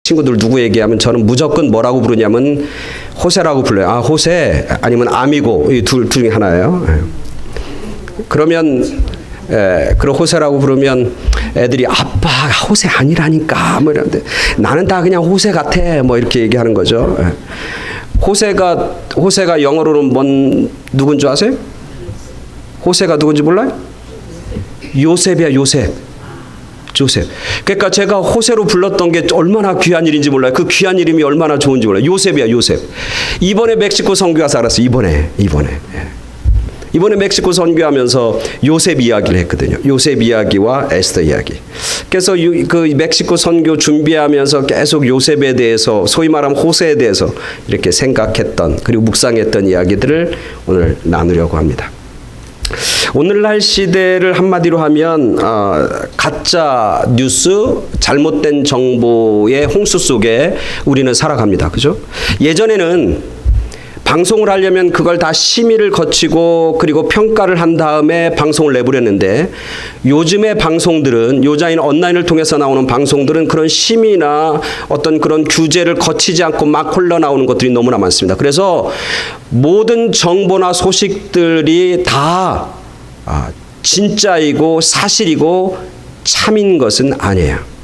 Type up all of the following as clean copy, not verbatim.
친구들 누구 얘기하면 저는 무조건 뭐라고 부르냐면 호세라고 불러요. 아, 호세 아니면 아미고 이 둘 중에 하나예요. 그러면 그런 호세라고 부르면 애들이 아빠 호세 아니라니까 뭐 이러는데 나는 다 그냥 호세 같아 뭐 이렇게 얘기하는 거죠. 호세가 영어로는 뭔 누군 줄 아세요? 호세가 누군지 몰라요? 요셉이야, 요셉. 그러니까 제가 호세로 불렀던 게 얼마나 귀한 일인지 몰라요. 그 귀한 이름이 얼마나 좋은지 몰라요. 요셉이야, 요셉. 이번에 멕시코 선교 와서 알았어요. 이번에 멕시코 선교하면서 요셉 이야기를 했거든요. 요셉 이야기와 에스더 이야기. 그래서 그 멕시코 선교 준비하면서 계속 요셉에 대해서 소위 말하면 호세에 대해서 이렇게 생각했던 그리고 묵상했던 이야기들을 오늘 나누려고 합니다. 오늘날 시대를 한마디로 하면 가짜 뉴스, 잘못된 정보의 홍수 속에 우리는 살아갑니다. 그죠? 예전에는 방송을 하려면 그걸 다 심의를 거치고 그리고 평가를 한 다음에 방송을 내보냈는데 요즘의 방송들은 요자인 온라인을 통해서 나오는 방송들은 그런 심의나 어떤 그런 규제를 거치지 않고 막 흘러나오는 것들이 너무나 많습니다. 그래서 모든 정보나 소식들이 다 진짜이고 사실이고 참인 것은 아니에요.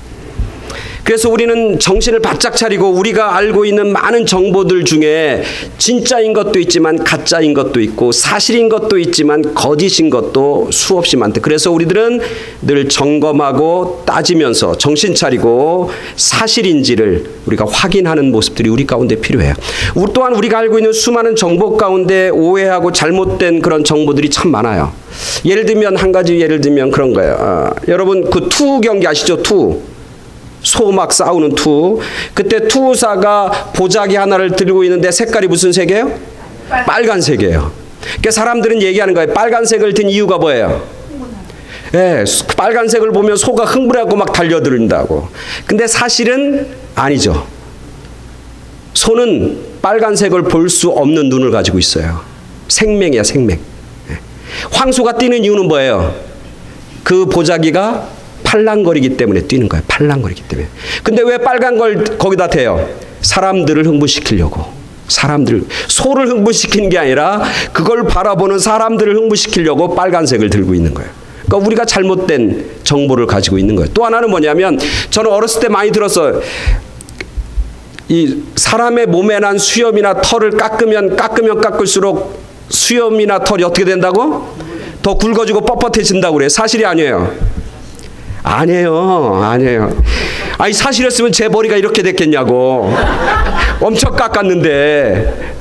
그래서 우리는 정신을 바짝 차리고 우리가 알고 있는 많은 정보들 중에 진짜인 것도 있지만 가짜인 것도 있고 사실인 것도 있지만 거짓인 것도 수없이 많대. 그래서 우리들은 늘 점검하고 따지면서 정신 차리고 사실인지를 우리가 확인하는 모습들이 우리 가운데 필요해요. 또한 우리가 알고 있는 수많은 정보 가운데 오해하고 잘못된 그런 정보들이 참 많아요. 예를 들면 한 가지 예를 들면 그런 거예요. 여러분 그 투 경기 아시죠? 소 막 싸우는 투. 그때 투사가 보자기 하나를 들고 있는데 색깔이 무슨 색이에요? 빨간색이에요. 그러니까 사람들은 얘기하는 거예요. 빨간색을 든 이유가 뭐예요? 빨간색을 보면 소가 흥분하고 막 달려든다고. 근데 사실은 아니죠. 소는 빨간색을 볼 수 없는 눈을 가지고 있어요. 생명이야, 생명. 황소가 뛰는 이유는 뭐예요? 그 보자기가 팔랑거리기 때문에 뛰는 거예요. 팔랑거리기 때문에. 근데 왜 빨간 걸 거기다 대요? 사람들을 흥분시키려고. 소를 흥분시키는 게 아니라 그걸 바라보는 사람들을 흥분시키려고 빨간색을 들고 있는 거예요. 그러니까 우리가 잘못된 정보를 가지고 있는 거예요. 또 하나는 뭐냐면 저는 어렸을 때 많이 들었어요. 이 사람의 몸에 난 수염이나 털을 깎으면 깎을수록 수염이나 털이 어떻게 된다고? 더 굵어지고 뻣뻣해진다고 그래요. 사실이 아니에요. 아니에요. 아니 사실이었으면 제 머리가 이렇게 됐겠냐고. 엄청 깎았는데.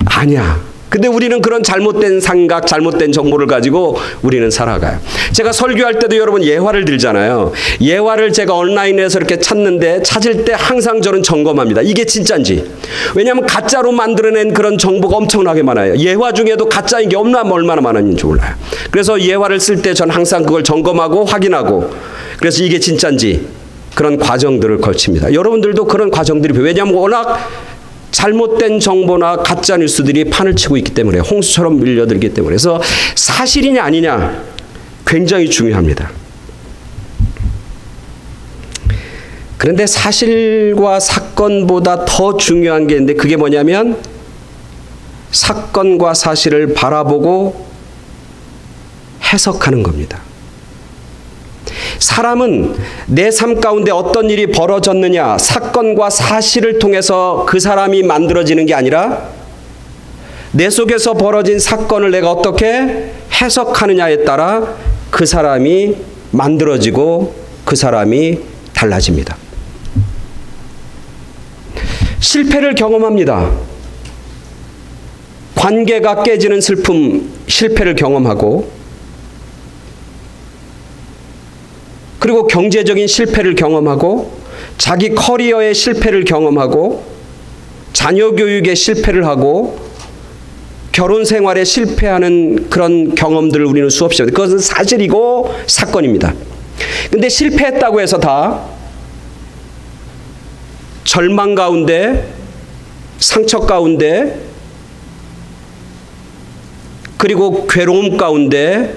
아니야. 근데 우리는 그런 잘못된 생각, 잘못된 정보를 가지고 우리는 살아가요. 제가 설교할 때도 여러분 예화를 들잖아요. 예화를 제가 온라인에서 이렇게 찾을 때 항상 저는 점검합니다. 이게 진짜인지. 왜냐하면 가짜로 만들어낸 그런 정보가 엄청나게 많아요. 예화 중에도 가짜인 게 얼마나 많은지 몰라요. 그래서 예화를 쓸 때 저는 항상 그걸 점검하고 확인하고 그래서 이게 진짜인지 그런 과정들을 거칩니다. 여러분들도 그런 과정들이 왜냐하면 워낙 잘못된 정보나 가짜 뉴스들이 판을 치고 있기 때문에 홍수처럼 밀려들기 때문에 그래서 사실이냐 아니냐 굉장히 중요합니다. 그런데 사실과 사건보다 더 중요한 게 있는데 그게 뭐냐면 사건과 사실을 바라보고 해석하는 겁니다. 사람은 내 삶 가운데 어떤 일이 벌어졌느냐 사건과 사실을 통해서 그 사람이 만들어지는 게 아니라 내 속에서 벌어진 사건을 내가 어떻게 해석하느냐에 따라 그 사람이 만들어지고 그 사람이 달라집니다. 실패를 경험합니다. 관계가 깨지는 슬픔, 실패를 경험하고 그리고 경제적인 실패를 경험하고 자기 커리어의 실패를 경험하고 자녀 교육의 실패를 하고 결혼 생활에 실패하는 그런 경험들을 우리는 수없이 합니다. 그것은 사실이고 사건입니다. 근데 실패했다고 해서 다 절망 가운데 상처 가운데 그리고 괴로움 가운데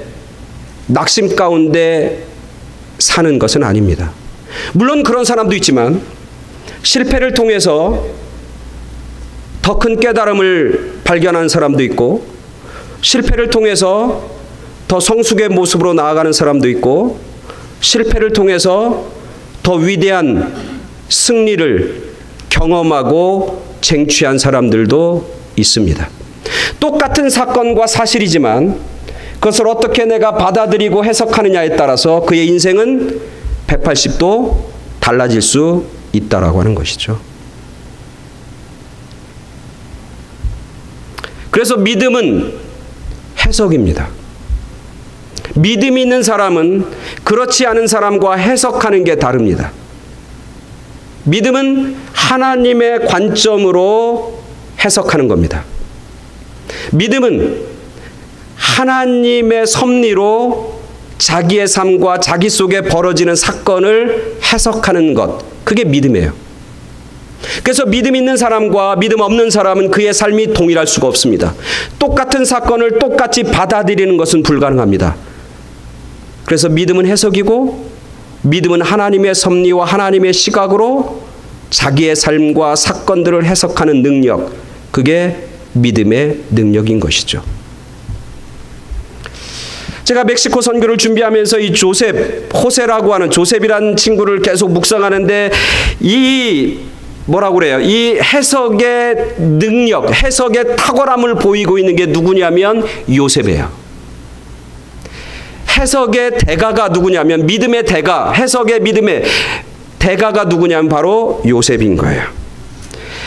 낙심 가운데 사는 것은 아닙니다. 물론 그런 사람도 있지만 실패를 통해서 더 큰 깨달음을 발견한 사람도 있고, 실패를 통해서 더 성숙의 모습으로 나아가는 사람도 있고, 실패를 통해서 더 위대한 승리를 경험하고 쟁취한 사람들도 있습니다. 똑같은 사건과 사실이지만 그것을 어떻게 내가 받아들이고 해석하느냐에 따라서 그의 인생은 180도 달라질 수 있다라고 하는 것이죠. 그래서 믿음은 해석입니다. 믿음이 있는 사람은 그렇지 않은 사람과 해석하는 게 다릅니다. 믿음은 하나님의 관점으로 해석하는 겁니다. 믿음은 하나님의 섭리로 자기의 삶과 자기 속에 벌어지는 사건을 해석하는 것, 그게 믿음이에요. 그래서 믿음 있는 사람과 믿음 없는 사람은 그의 삶이 동일할 수가 없습니다. 똑같은 사건을 똑같이 받아들이는 것은 불가능합니다. 그래서 믿음은 해석이고, 믿음은 하나님의 섭리와 하나님의 시각으로 자기의 삶과 사건들을 해석하는 능력, 그게 믿음의 능력인 것이죠. 제가 멕시코 선교를 준비하면서 이 호세라고 하는 조셉이라는 친구를 계속 묵상하는데, 이 뭐라고 그래요? 이 해석의 능력, 해석의 탁월함을 보이고 있는 게 누구냐면 요셉이에요. 해석의 대가가 누구냐면, 믿음의 대가, 해석의 믿음의 대가가 누구냐면 바로 요셉인 거예요.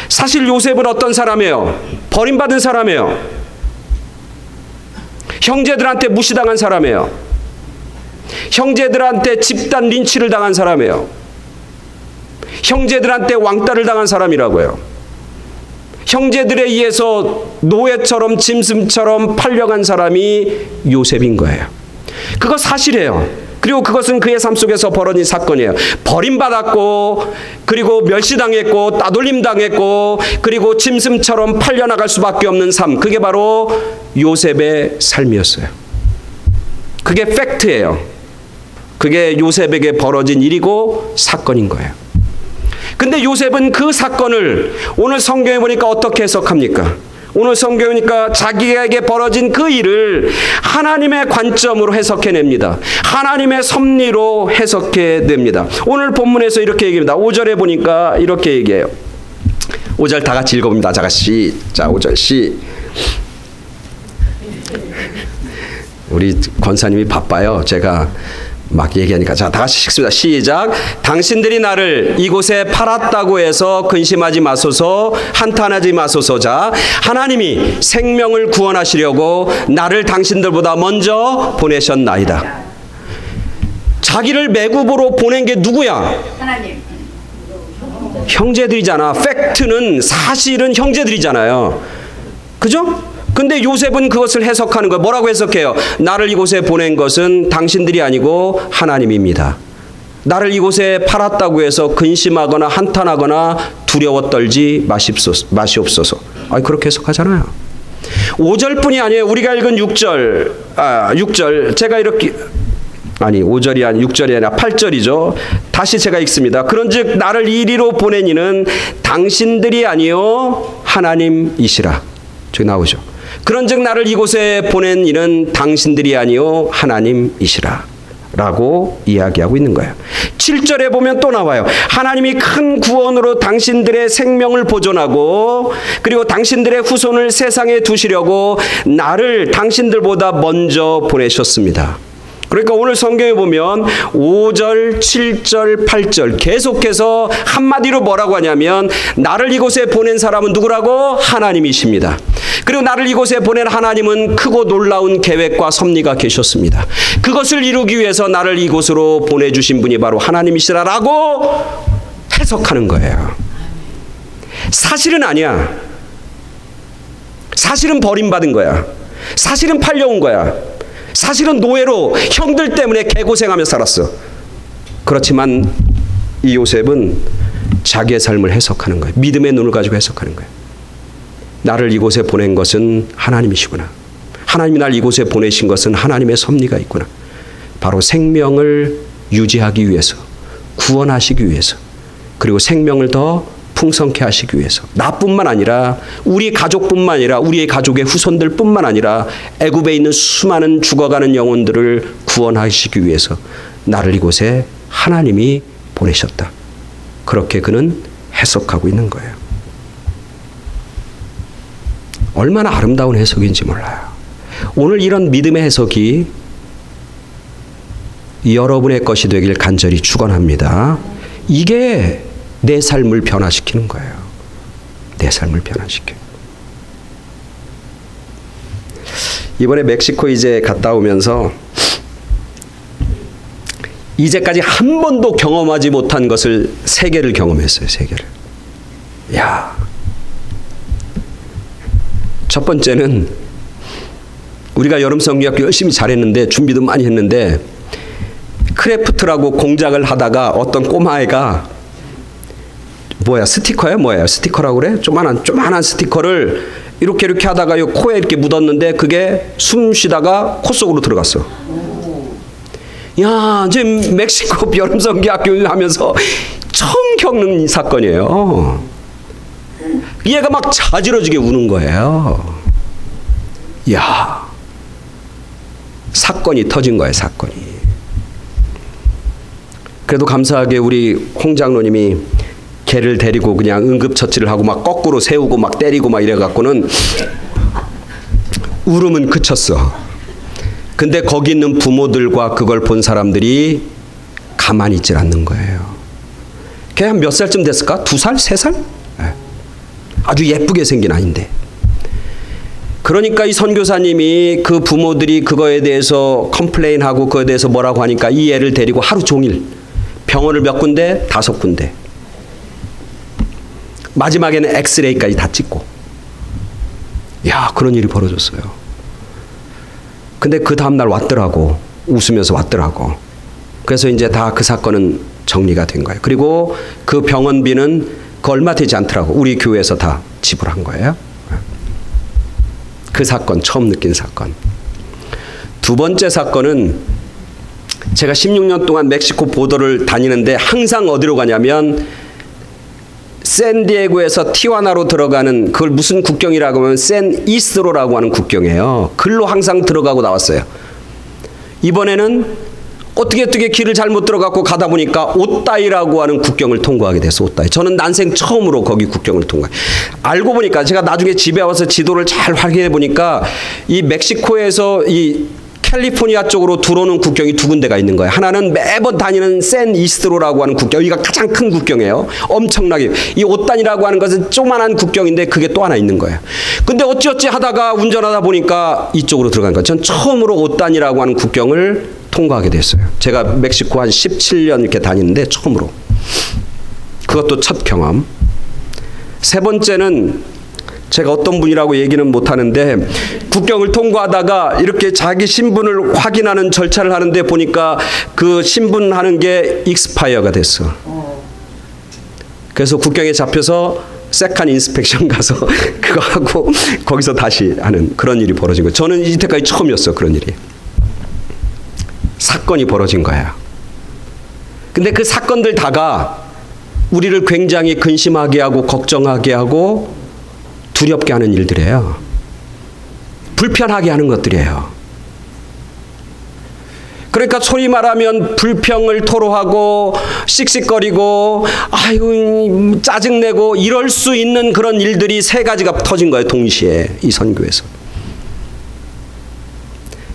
사실 요셉은 어떤 사람이에요? 버림받은 사람이에요. 형제들한테 무시당한 사람이에요. 형제들한테 집단 린치를 당한 사람이에요. 형제들한테 왕따를 당한 사람이라고요. 형제들에 의해서 노예처럼 짐승처럼 팔려간 사람이 요셉인 거예요. 그거 사실이에요. 그리고 그것은 그의 삶 속에서 벌어진 사건이에요. 버림받았고, 그리고 멸시당했고, 따돌림 당했고, 그리고 짐승처럼 팔려나갈 수밖에 없는 삶, 그게 바로 요셉의 삶이었어요. 그게 팩트예요. 그게 요셉에게 벌어진 일이고 사건인 거예요. 근데 요셉은 그 사건을 오늘 성경에 보니까 어떻게 해석합니까? 오늘 성경에 보니까 자기에게 벌어진 그 일을 하나님의 관점으로 해석해냅니다. 하나님의 섭리로 해석해냅니다. 오늘 본문에서 이렇게 얘기합니다. 5절에 보니까 이렇게 얘기해요. 5절 다 같이 읽어봅니다. 자, 5절 시. 우리 권사님이 바빠요. 제가 막 얘기하니까. 자, 다 같이 읽습니다. 시작. 당신들이 나를 이곳에 팔았다고 해서 근심하지 마소서, 한탄하지 마소서. 자, 하나님이 생명을 구원하시려고 나를 당신들보다 먼저 보내셨나이다. 자기를 매국으로 보낸 게 누구야? 하나님. 형제들이잖아. 팩트는, 사실은 형제들이잖아요. 그죠? 근데 요셉은 그것을 해석하는 거예요. 뭐라고 해석해요? 나를 이곳에 보낸 것은 당신들이 아니고 하나님입니다. 나를 이곳에 팔았다고 해서 근심하거나 한탄하거나 두려워 떨지 마시옵소서. 그렇게 해석하잖아요. 5절뿐이 아니에요. 우리가 읽은 6절. 제가 이렇게, 5절이 아니 6절이 아니라 8절이죠. 다시 제가 읽습니다. 그런즉 나를 이리로 보낸 이는 당신들이 아니요 하나님이시라. 저기 나오죠. 그런즉 나를 이곳에 보낸 이는 당신들이 아니요 하나님이시라 라고 이야기하고 있는 거예요. 7절에 보면 또 나와요. 하나님이 큰 구원으로 당신들의 생명을 보존하고, 그리고 당신들의 후손을 세상에 두시려고 나를 당신들보다 먼저 보내셨습니다. 그러니까 오늘 성경에 보면 5절, 7절, 8절 계속해서 한마디로 뭐라고 하냐면, 나를 이곳에 보낸 사람은 누구라고? 하나님이십니다. 그리고 나를 이곳에 보낸 하나님은 크고 놀라운 계획과 섭리가 계셨습니다. 그것을 이루기 위해서 나를 이곳으로 보내주신 분이 바로 하나님이시라라고 해석하는 거예요. 사실은 아니야. 사실은 버림받은 거야. 사실은 팔려온 거야. 사실은 노예로 형들 때문에 개고생하며 살았어. 그렇지만 이 요셉은 자기의 삶을 해석하는 거예요. 믿음의 눈을 가지고 해석하는 거예요. 나를 이곳에 보낸 것은 하나님이시구나. 하나님이 날 이곳에 보내신 것은 하나님의 섭리가 있구나. 바로 생명을 유지하기 위해서, 구원하시기 위해서, 그리고 생명을 더 풍성케 하시기 위해서, 나뿐만 아니라 우리 가족뿐만 아니라 우리의 가족의 후손들뿐만 아니라 애굽에 있는 수많은 죽어가는 영혼들을 구원하시기 위해서 나를 이곳에 하나님이 보내셨다. 그렇게 그는 해석하고 있는 거예요. 얼마나 아름다운 해석인지 몰라요. 오늘 이런 믿음의 해석이 여러분의 것이 되길 간절히 축원합니다. 이게 내 삶을 변화시키는 거예요. 내 삶을 변화시켜요. 이번에 멕시코 이제 갔다 오면서 이제까지 한 번도 경험하지 못한 것을 3개를 경험했어요. 3개를. 야, 첫 번째는 우리가 여름 성경학교 열심히 잘했는데, 준비도 많이 했는데, 크래프트라고 공작을 하다가 어떤 꼬마애가 스티커예요? 뭐예요? 스티커라고 그래? 조만한 스티커를 이렇게 하다가 요 코에 이렇게 묻었는데 그게 숨 쉬다가 코 속으로 들어갔어. 야, 이제 멕시코 여름성경학교 하면서 처음 겪는 사건이에요. 얘가 막 자지러지게 우는 거예요. 야, 사건이 터진 거예요, 사건이. 그래도 감사하게 우리 홍 장로님이 걔를 데리고 그냥 응급처치를 하고 막 거꾸로 세우고 막 때리고 막 이래갖고는 울음은 그쳤어. 근데 거기 있는 부모들과 그걸 본 사람들이 가만히 있질 않는 거예요. 걔 한 몇 살쯤 됐을까? 2살? 3살? 네. 아주 예쁘게 생긴 아이인데. 그러니까 이 선교사님이 그 부모들이 그거에 대해서 컴플레인하고 그거에 대해서 뭐라고 하니까 이 애를 데리고 하루 종일 병원을 몇 군데? 5군데. 마지막에는 엑스레이까지 다 찍고. 야, 그런 일이 벌어졌어요. 근데 그 다음날 왔더라고. 웃으면서 왔더라고. 그래서 이제 다 그 사건은 정리가 된 거예요. 그리고 그 병원비는 그 얼마 되지 않더라고. 우리 교회에서 다 지불한 거예요. 그 사건, 처음 느낀 사건. 두 번째 사건은 제가 16년 동안 멕시코 보더를 다니는데 항상 어디로 가냐면 샌디에고에서 티와나로 들어가는, 그걸 무슨 국경이라고 하면 샌 이스로라고 하는 국경이에요. 글로 항상 들어가고 나왔어요. 이번에는 어떻게 길을 잘못 들어갔고 가다 보니까 오따이라고 하는 국경을 통과하게 됐어. 오따이. 저는 난생 처음으로 거기 국경을 통과해. 알고 보니까 제가 나중에 집에 와서 지도를 잘 확인해 보니까 이 멕시코에서 이 캘리포니아 쪽으로 들어오는 국경이 2군데가 있는 거예요. 하나는 매번 다니는 샌 이스트로라고 하는 국경. 여기가 가장 큰 국경이에요. 엄청나게. 이 오단이라고 하는 것은 조그만한 국경인데 그게 또 하나 있는 거예요. 근데 어찌어찌 하다가 운전하다 보니까 이쪽으로 들어간 거예요. 전 처음으로 오단이라고 하는 국경을 통과하게 됐어요. 제가 멕시코 한 17년 이렇게 다니는데 처음으로. 그것도 첫 경험. 세 번째는 제가 어떤 분이라고 얘기는 못하는데 국경을 통과하다가 이렇게 자기 신분을 확인하는 절차를 하는데 보니까 그 신분하는 게 익스파이어가 됐어. 그래서 국경에 잡혀서 세컨 인스펙션 가서 그거 하고 거기서 다시 하는 그런 일이 벌어진 거예요. 저는 이때까지 처음이었어. 그런 일이. 사건이 벌어진 거야. 근데 그 사건들 다가 우리를 굉장히 근심하게 하고 걱정하게 하고 두렵게 하는 일들이에요. 불편하게 하는 것들이에요. 그러니까 소리 말하면 불평을 토로하고 씩씩거리고 아유 짜증내고 이럴 수 있는 그런 일들이 3가지가 터진 거예요. 동시에 이 선교에서.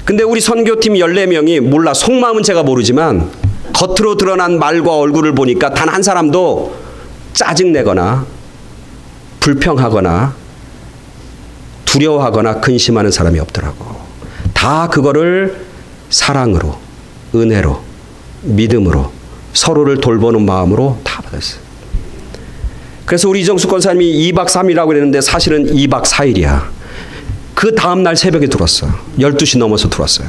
근데 우리 선교팀 14명이 몰라. 속마음은 제가 모르지만 겉으로 드러난 말과 얼굴을 보니까 단 한 사람도 짜증내거나 불평하거나 두려워하거나 근심하는 사람이 없더라고. 다 그거를 사랑으로, 은혜로, 믿음으로, 서로를 돌보는 마음으로 다 받았어요. 그래서 우리 이정숙 권사님이 2박 3일이라고 그랬는데 사실은 2박 4일이야. 그 다음날 새벽에 들어왔어. 12시 넘어서 들어왔어요.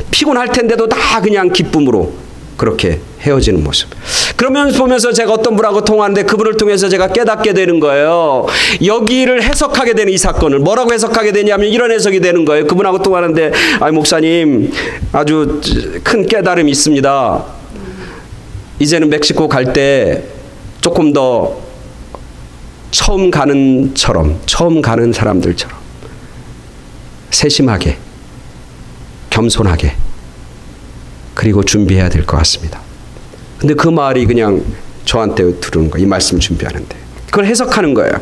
피곤할 텐데도 다 그냥 기쁨으로 그렇게 헤어지는 모습. 그러면 보면서 제가 어떤 분하고 통화하는데 그분을 통해서 제가 깨닫게 되는 거예요. 여기를 해석하게 되는 이 사건을 뭐라고 해석하게 되냐면 이런 해석이 되는 거예요. 그분하고 통화하는데 목사님 아주 큰 깨달음이 있습니다. 이제는 멕시코 갈 때 조금 더 처음 가는 사람들처럼 세심하게, 겸손하게, 그리고 준비해야 될 것 같습니다. 근데 그 말이 그냥 저한테 들은 거예요. 이 말씀 준비하는데. 그걸 해석하는 거예요.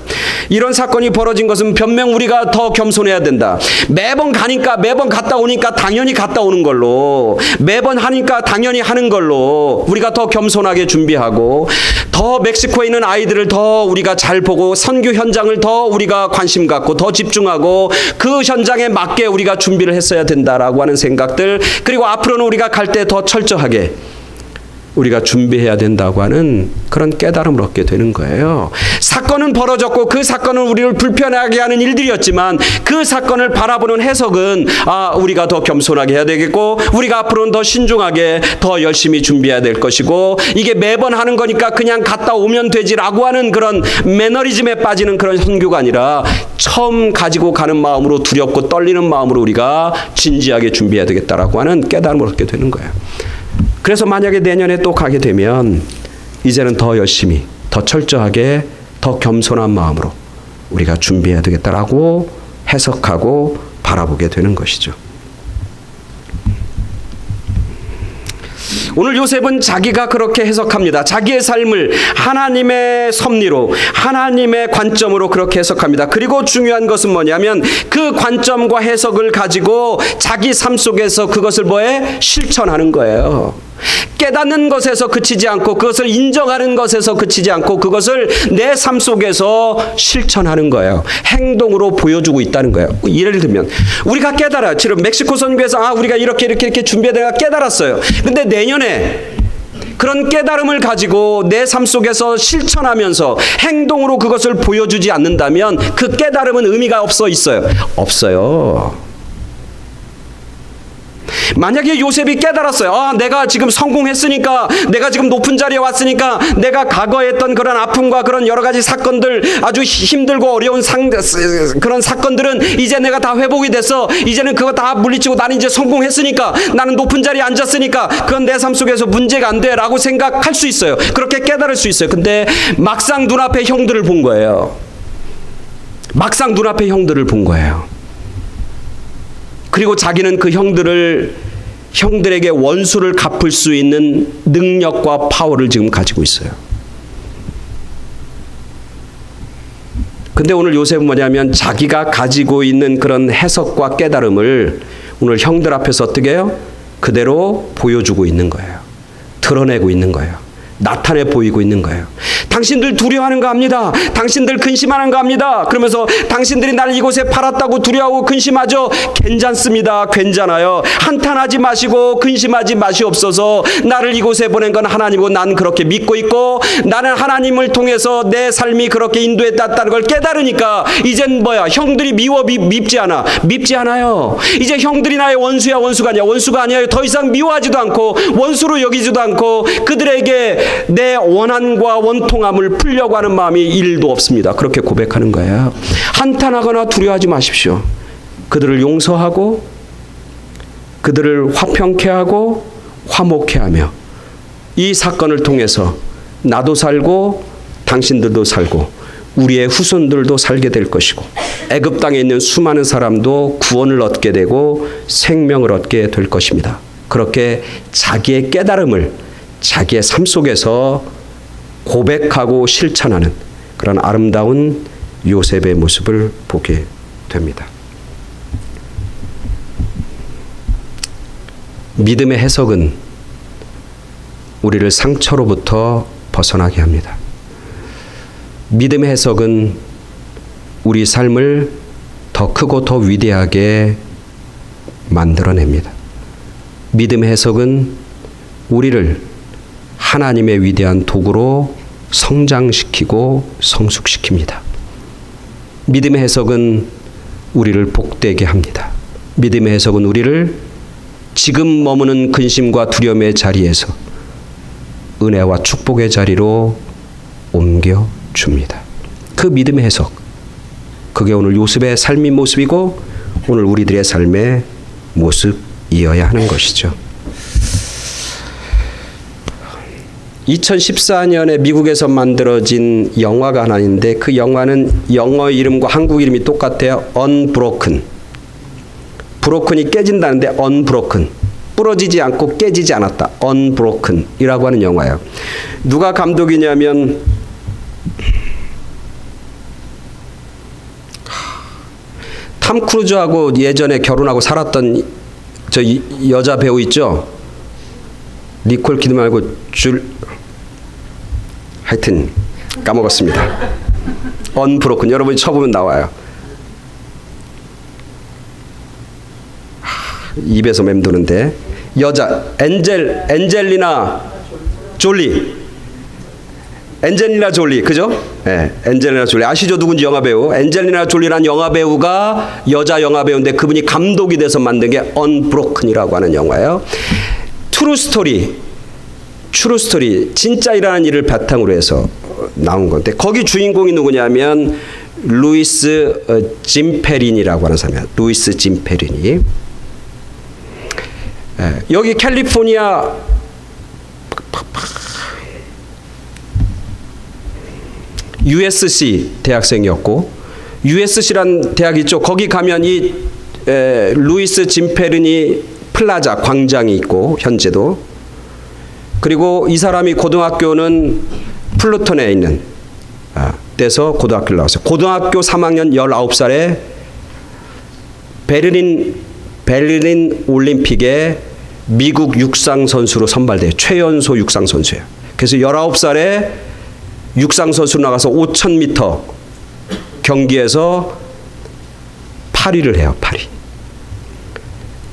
이런 사건이 벌어진 것은 변명 우리가 더 겸손해야 된다. 매번 갔다 오니까 당연히 갔다 오는 걸로, 매번 하니까 당연히 하는 걸로 우리가 더 겸손하게 준비하고, 더 멕시코에 있는 아이들을 더 우리가 잘 보고, 선교 현장을 더 우리가 관심 갖고 더 집중하고 그 현장에 맞게 우리가 준비를 했어야 된다라고 하는 생각들, 그리고 앞으로는 우리가 갈 때 더 철저하게 우리가 준비해야 된다고 하는 그런 깨달음을 얻게 되는 거예요. 사건은 벌어졌고 그 사건은 우리를 불편하게 하는 일들이었지만 그 사건을 바라보는 해석은 우리가 더 겸손하게 해야 되겠고, 우리가 앞으로는 더 신중하게 더 열심히 준비해야 될 것이고, 이게 매번 하는 거니까 그냥 갔다 오면 되지라고 하는 그런 매너리즘에 빠지는 그런 선교가 아니라 처음 가지고 가는 마음으로, 두렵고 떨리는 마음으로 우리가 진지하게 준비해야 되겠다라고 하는 깨달음을 얻게 되는 거예요. 그래서 만약에 내년에 또 가게 되면 이제는 더 열심히, 더 철저하게, 더 겸손한 마음으로 우리가 준비해야 되겠다라고 해석하고 바라보게 되는 것이죠. 오늘 요셉은 자기가 그렇게 해석합니다. 자기의 삶을 하나님의 섭리로, 하나님의 관점으로 그렇게 해석합니다. 그리고 중요한 것은 뭐냐면 그 관점과 해석을 가지고 자기 삶 속에서 그것을 실천하는 거예요. 깨닫는 것에서 그치지 않고, 그것을 인정하는 것에서 그치지 않고, 그것을 내 삶 속에서 실천하는 거예요. 행동으로 보여주고 있다는 거예요. 예를 들면 우리가 깨달아요. 지금 멕시코 선교에서 우리가 이렇게 준비해야 깨달았어요. 근데 내년에 그런 깨달음을 가지고 내 삶 속에서 실천하면서 행동으로 그것을 보여주지 않는다면 그 깨달음은 의미가 있어요? 없어요. 만약에 요셉이 깨달았어요. 내가 지금 성공했으니까, 내가 지금 높은 자리에 왔으니까, 내가 과거에 했던 그런 아픔과 그런 여러 가지 사건들, 아주 힘들고 어려운 그런 사건들은 이제 내가 다 회복이 됐어. 이제는 그거 다 물리치고 나는 이제 성공했으니까, 나는 높은 자리에 앉았으니까 그건 내 삶 속에서 문제가 안 돼 라고 생각할 수 있어요. 그렇게 깨달을 수 있어요. 근데 막상 눈앞에 형들을 본 거예요. 막상 눈앞에 형들을 본 거예요. 그리고 자기는 그 형들에게 원수를 갚을 수 있는 능력과 파워를 지금 가지고 있어요. 근데 오늘 요셉은 뭐냐면 자기가 가지고 있는 그런 해석과 깨달음을 오늘 형들 앞에서 어떻게 해요? 그대로 보여주고 있는 거예요. 드러내고 있는 거예요. 나타내 보이고 있는 거예요. 당신들 두려워하는가 합니다. 당신들 근심하는가 합니다. 그러면서 당신들이 나를 이곳에 팔았다고 두려워하고 근심하죠. 괜찮습니다. 괜찮아요. 한탄하지 마시고 근심하지 마시옵소서. 나를 이곳에 보낸 건 하나님이고 난 그렇게 믿고 있고, 나는 하나님을 통해서 내 삶이 그렇게 인도했다는 걸 깨달으니까 이젠 형들이 밉지 않아요. 이제 형들이 나의 원수야, 원수가 아니야. 원수가 아니에요. 더 이상 미워하지도 않고 원수로 여기지도 않고 그들에게 내 원한과 원통함을 풀려고 하는 마음이 1도 없습니다. 그렇게 고백하는 거예요. 한탄하거나 두려워하지 마십시오. 그들을 용서하고 그들을 화평케 하고 화목케 하며 이 사건을 통해서 나도 살고 당신들도 살고 우리의 후손들도 살게 될 것이고, 애굽 땅에 있는 수많은 사람도 구원을 얻게 되고 생명을 얻게 될 것입니다. 그렇게 자기의 깨달음을 자기의 삶 속에서 고백하고 실천하는 그런 아름다운 요셉의 모습을 보게 됩니다. 믿음의 해석은 우리를 상처로부터 벗어나게 합니다. 믿음의 해석은 우리 삶을 더 크고 더 위대하게 만들어냅니다. 믿음의 해석은 우리를 하나님의 위대한 도구로 성장시키고 성숙시킵니다. 믿음의 해석은 우리를 복되게 합니다. 믿음의 해석은 우리를 지금 머무는 근심과 두려움의 자리에서 은혜와 축복의 자리로 옮겨줍니다. 그 믿음의 해석, 그게 오늘 요셉의 삶의 모습이고 오늘 우리들의 삶의 모습이어야 하는 것이죠. 2014년에 미국에서 만들어진 영화가 하나 있는데 그 영화는 영어 이름과 한국 이름이 똑같아요. Unbroken. 브로큰이 깨진다는데 Unbroken. 부러지지 않고 깨지지 않았다. Unbroken이라고 하는 영화예요. 누가 감독이냐면 탐 크루즈하고 예전에 결혼하고 살았던 저 여자 배우 있죠? 니콜 키드만 말고 하여튼 까먹었습니다. 언브로큰 여러분이 쳐보면 나와요. 입에서 맴도는데 여자 엔젤리나 졸리. 엔젤리나 졸리, 그죠? 네, 엔젤리나 졸리 아시죠? 누군지 영화배우. 엔젤리나 졸리라는 영화배우가 여자 영화배우인데 그분이 감독이 돼서 만든 게 언브로큰이라고 하는 영화예요. 트루 스토리, 진짜 일어난 일을 바탕으로 해서 나온 건데 거기 주인공이 누구냐면 루이스 짐페린이라고 하는 사람이에요. 루이스 짐페린이. 여기 캘리포니아 USC 대학생이었고 USC란 대학 있죠. 거기 가면 이 루이스 짐페린이 플라자 광장이 있고 현재도. 그리고 이 사람이 고등학교는 플루톤에 있는 데서 고등학교를 나왔어요. 고등학교 3학년 19살에 베를린 올림픽에 미국 육상 선수로 선발돼요. 최연소 육상 선수예요. 그래서 19살에 육상 선수로 나가서 5000m 경기에서 8위를 해요. 8위.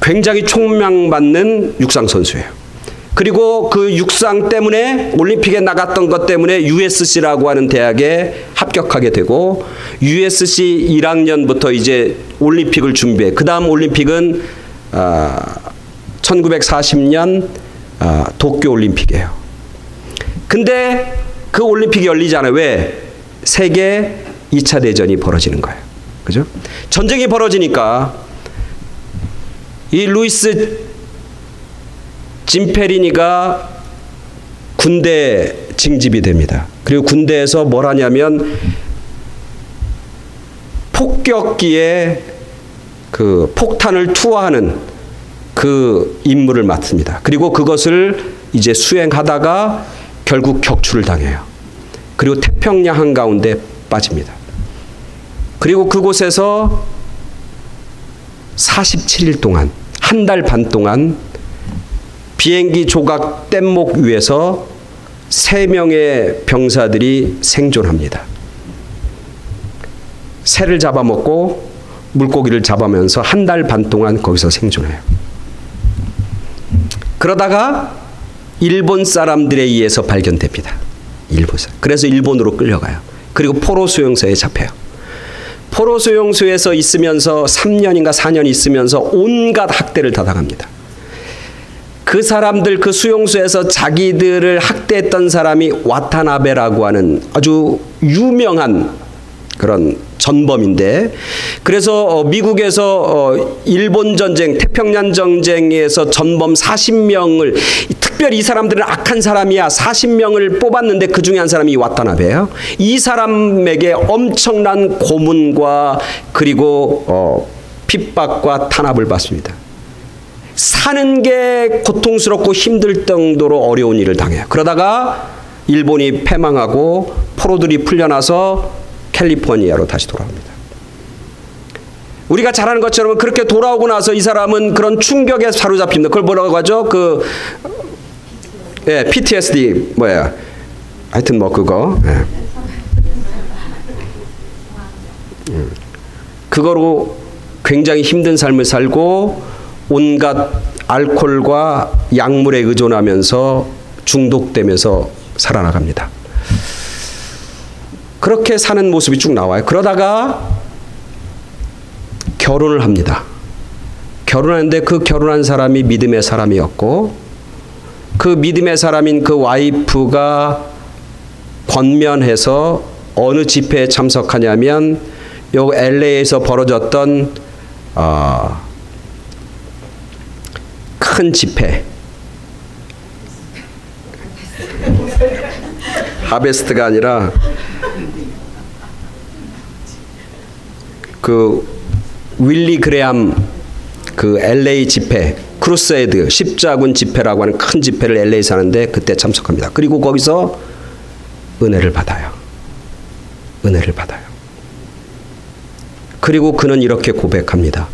굉장히 총명받는 육상 선수예요. 그리고 그 육상 때문에 올림픽에 나갔던 것 때문에 USC라고 하는 대학에 합격하게 되고 USC 1학년부터 이제 올림픽을 준비해. 그 다음 올림픽은 1940년 도쿄 올림픽이에요. 근데 그 올림픽이 열리지 않아요. 왜? 세계 2차 대전이 벌어지는 거예요. 그죠? 전쟁이 벌어지니까 이 루이스 짐페리니가 군대 징집이 됩니다. 그리고 군대에서 뭘 하냐면 폭격기에 그 폭탄을 투하하는 그 임무를 맡습니다. 그리고 그것을 이제 수행하다가 결국 격추를 당해요. 그리고 태평양 한가운데 빠집니다. 그리고 그곳에서 47일 동안, 한 달 반 동안 비행기 조각 뗏목 위에서 3명의 병사들이 생존합니다. 새를 잡아먹고 물고기를 잡으면서 한 달 반 동안 거기서 생존해요. 그러다가 일본 사람들에 의해서 발견됩니다. 그래서 일본으로 끌려가요. 그리고 포로 수용소에 잡혀요. 포로 수용소에서 있으면서 3년인가 4년 있으면서 온갖 학대를 다 당합니다. 그 사람들 그 수용소에서 자기들을 학대했던 사람이 와타나베라고 하는 아주 유명한 그런 전범인데, 그래서 미국에서 일본 전쟁, 태평양 전쟁에서 전범 40명을, 특별히 이 사람들은 악한 사람이야 40명을 뽑았는데 그 중에 한 사람이 와타나베예요. 이 사람에게 엄청난 고문과 그리고 핍박과 탄압을 받습니다. 사는 게 고통스럽고 힘들 정도로 어려운 일을 당해요. 그러다가 일본이 패망하고 포로들이 풀려나서 캘리포니아로 다시 돌아옵니다. 우리가 잘 아는 것처럼 그렇게 돌아오고 나서 이 사람은 그런 충격에 사로잡힙니다. 그걸 뭐라고 하죠? PTSD 뭐야? 하여튼 뭐 그거. 그거로 굉장히 힘든 삶을 살고 온갖 알코올과 약물에 의존하면서 중독되면서 살아나갑니다. 그렇게 사는 모습이 쭉 나와요. 그러다가 결혼을 합니다. 결혼하는데 그 결혼한 사람이 믿음의 사람이었고 그 믿음의 사람인 그 와이프가 권면해서 어느 집회에 참석하냐면 요 LA에서 벌어졌던 큰 집회. 하베스트가 아니라 그 윌리 그레함 그 LA 집회 크루세이드 십자군 집회라고 하는 큰 집회를 LA에서 하는데 그때 참석합니다. 그리고 거기서 은혜를 받아요. 은혜를 받아요. 그리고 그는 이렇게 고백합니다.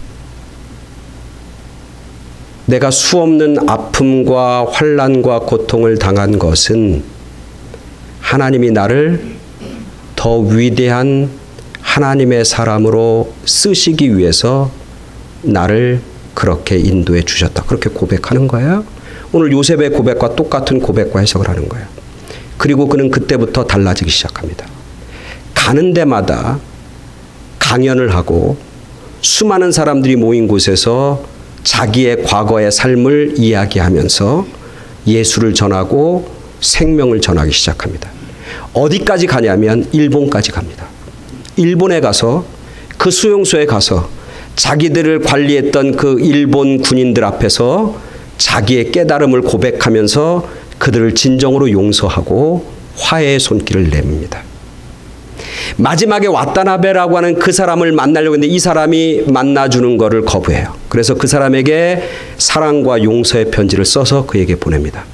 내가 수없는 아픔과 환난과 고통을 당한 것은 하나님이 나를 더 위대한 하나님의 사람으로 쓰시기 위해서 나를 그렇게 인도해 주셨다. 그렇게 고백하는 거예요. 오늘 요셉의 고백과 똑같은 고백과 해석을 하는 거예요. 그리고 그는 그때부터 달라지기 시작합니다. 가는 데마다 강연을 하고 수많은 사람들이 모인 곳에서 자기의 과거의 삶을 이야기하면서 예수를 전하고 생명을 전하기 시작합니다. 어디까지 가냐면 일본까지 갑니다. 일본에 가서 그 수용소에 가서 자기들을 관리했던 그 일본 군인들 앞에서 자기의 깨달음을 고백하면서 그들을 진정으로 용서하고 화해의 손길을 내밉니다. 마지막에 와타나베라고 하는 그 사람을 만나려고 했는데 이 사람이 만나주는 것을 거부해요. 그래서 그 사람에게 사랑과 용서의 편지를 써서 그에게 보냅니다.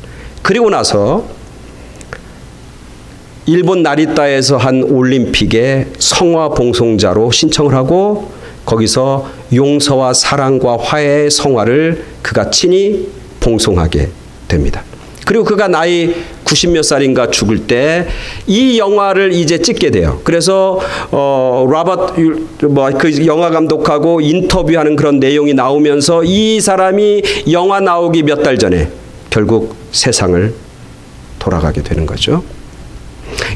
그리고 나서 일본 나리타에서 한 올림픽에 성화 봉송자로 신청을 하고 거기서 용서와 사랑과 화해의 성화를 그가 친히 봉송하게 됩니다. 그리고 그가 나이 90몇 살인가 죽을 때 이 영화를 이제 찍게 돼요. 그래서 그 영화 감독하고 인터뷰하는 그런 내용이 나오면서 이 사람이 영화 나오기 몇 달 전에 결국 세상을 돌아가게 되는 거죠.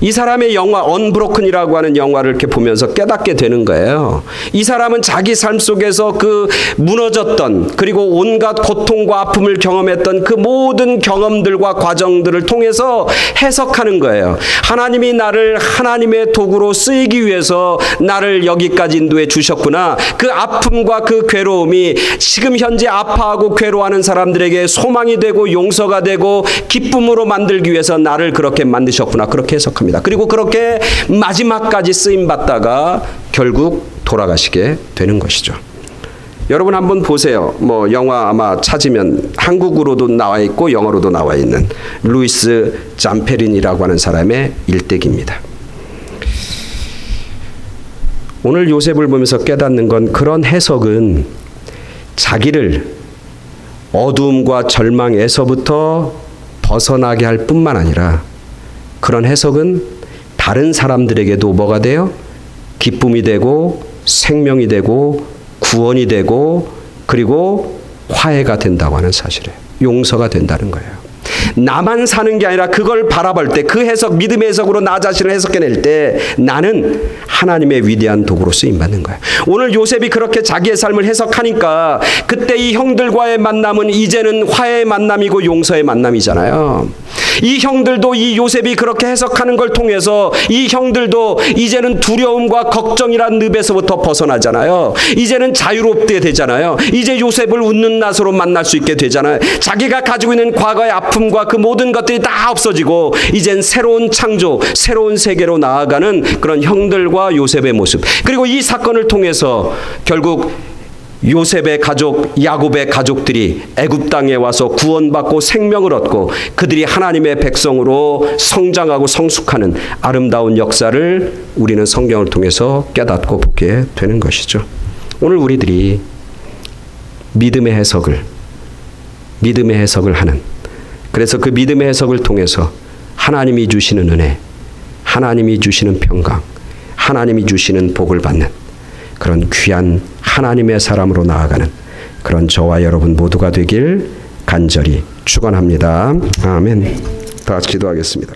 이 사람의 영화 언브로큰이라고 하는 영화를 이렇게 보면서 깨닫게 되는 거예요. 이 사람은 자기 삶 속에서 그 무너졌던 그리고 온갖 고통과 아픔을 경험했던 그 모든 경험들과 과정들을 통해서 해석하는 거예요. 하나님이 나를 하나님의 도구로 쓰이기 위해서 나를 여기까지 인도해 주셨구나. 그 아픔과 그 괴로움이 지금 현재 아파하고 괴로워하는 사람들에게 소망이 되고 용서가 되고 기쁨으로 만들기 위해서 나를 그렇게 만드셨구나. 그렇게 해석합니다. 그리고 그렇게 마지막까지 쓰임받다가 결국 돌아가시게 되는 것이죠. 여러분 한번 보세요. 영화 아마 찾으면 한국어로도 나와 있고 영어로도 나와 있는 루이스 잠페린이라고 하는 사람의 일대기입니다. 오늘 요셉을 보면서 깨닫는 건 그런 해석은 자기를 어두움과 절망에서부터 벗어나게 할 뿐만 아니라 그런 해석은 다른 사람들에게도 뭐가 돼요? 기쁨이 되고 생명이 되고 구원이 되고 그리고 화해가 된다고 하는 사실이에요. 용서가 된다는 거예요. 나만 사는 게 아니라 그걸 바라볼 때 그 해석, 믿음의 해석으로 나 자신을 해석해낼 때 나는 하나님의 위대한 도구로 쓰임받는 거예요. 오늘 요셉이 그렇게 자기의 삶을 해석하니까 그때 이 형들과의 만남은 이제는 화해의 만남이고 용서의 만남이잖아요. 이 형들도 이 요셉이 그렇게 해석하는 걸 통해서 이 형들도 이제는 두려움과 걱정이란 늪에서부터 벗어나잖아요. 이제는 자유롭게 되잖아요. 이제 요셉을 웃는 낯으로 만날 수 있게 되잖아요. 자기가 가지고 있는 과거의 아픔과 그 모든 것들이 다 없어지고 이젠 새로운 창조, 새로운 세계로 나아가는 그런 형들과 요셉의 모습. 그리고 이 사건을 통해서 결국 요셉의 가족, 야곱의 가족들이 애굽 땅에 와서 구원받고 생명을 얻고 그들이 하나님의 백성으로 성장하고 성숙하는 아름다운 역사를 우리는 성경을 통해서 깨닫고 보게 되는 것이죠. 오늘 우리들이 믿음의 해석을 하는, 그래서 그 믿음의 해석을 통해서 하나님이 주시는 은혜, 하나님이 주시는 평강, 하나님이 주시는 복을 받는 그런 귀한 하나님의 사람으로 나아가는 그런 저와 여러분 모두가 되길 간절히 축원합니다. 아멘. 다 같이 기도하겠습니다.